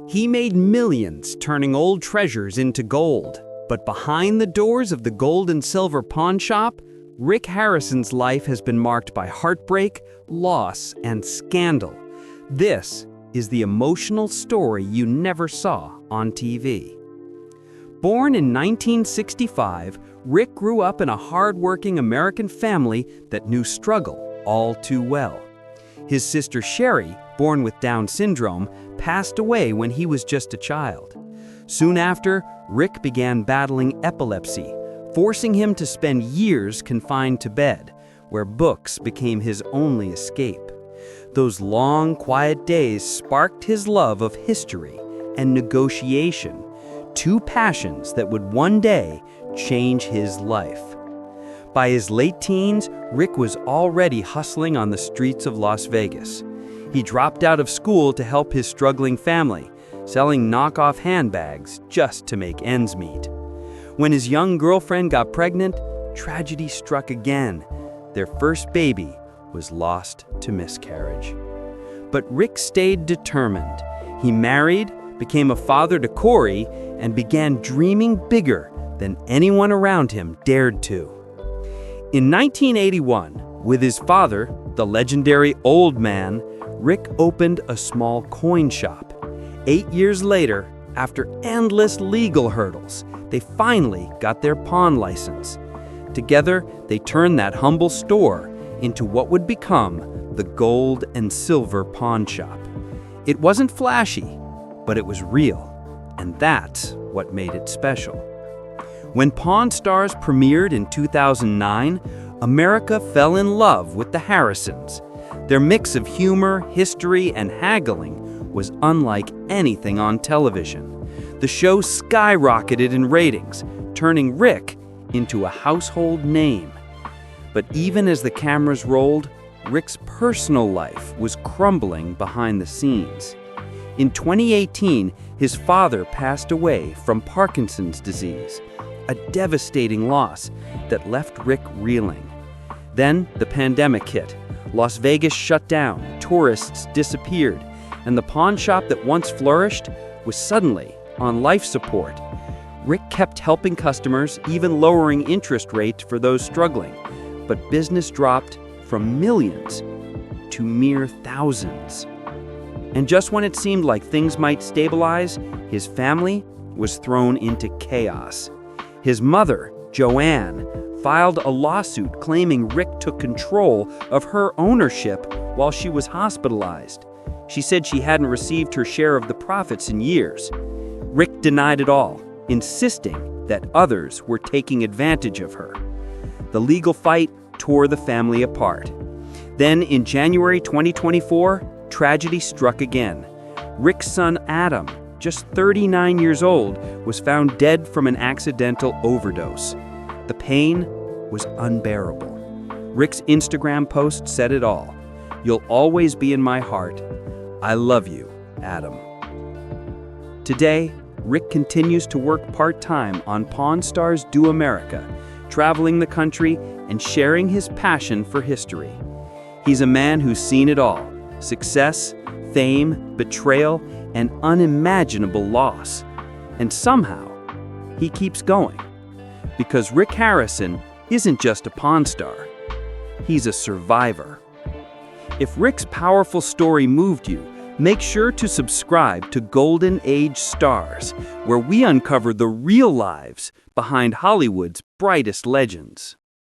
He made millions turning old treasures into gold. But behind the doors of the gold and silver pawn shop, Rick Harrison's life has been marked by heartbreak, loss, and scandal. This is the emotional story you never saw on TV. Born in 1965, Rick grew up in a hard-working American family that knew struggle all too well. His sister Sherry, born with Down syndrome, passed away when he was just a child. Soon after, Rick began battling epilepsy, forcing him to spend years confined to bed, where books became his only escape. Those long, quiet days sparked his love of history and negotiation, two passions that would one day change his life. By his late teens, Rick was already hustling on the streets of Las Vegas. He dropped out of school to help his struggling family, selling knockoff handbags just to make ends meet. When his young girlfriend got pregnant, tragedy struck again. Their first baby was lost to miscarriage. But Rick stayed determined. He married, became a father to Corey, and began dreaming bigger than anyone around him dared to. In 1981, with his father, the legendary Old Man, Rick opened a small coin shop. 8 years later, after endless legal hurdles, they finally got their pawn license. Together, they turned that humble store into what would become the Gold and Silver Pawn Shop. It wasn't flashy, but it was real, and that's what made it special. When Pawn Stars premiered in 2009, America fell in love with the Harrisons. Their mix of humor, history, and haggling was unlike anything on television. The show skyrocketed in ratings, turning Rick into a household name. But even as the cameras rolled, Rick's personal life was crumbling behind the scenes. In 2018, his father passed away from Parkinson's disease, a devastating loss that left Rick reeling. Then the pandemic hit. Las Vegas shut down, tourists disappeared, and the pawn shop that once flourished was suddenly on life support. Rick kept helping customers, even lowering interest rates for those struggling, but business dropped from millions to mere thousands. And just when it seemed like things might stabilize, his family was thrown into chaos. His mother, Joanne, filed a lawsuit claiming Rick took control of her ownership while she was hospitalized. She said she hadn't received her share of the profits in years. Rick denied it all, insisting that others were taking advantage of her. The legal fight tore the family apart. Then, in January 2024, tragedy struck again. Rick's son Adam, just 39 years old, was found dead from an accidental overdose. The pain was unbearable. Rick's Instagram post said it all. "You'll always be in my heart. I love you, Adam." Today, Rick continues to work part-time on Pawn Stars Do America, traveling the country and sharing his passion for history. He's a man who's seen it all: success, fame, betrayal, and unimaginable loss. And somehow, he keeps going. Because Rick Harrison isn't just a pawn star, he's a survivor. If Rick's powerful story moved you, make sure to subscribe to Golden Age Stars, where we uncover the real lives behind Hollywood's brightest legends.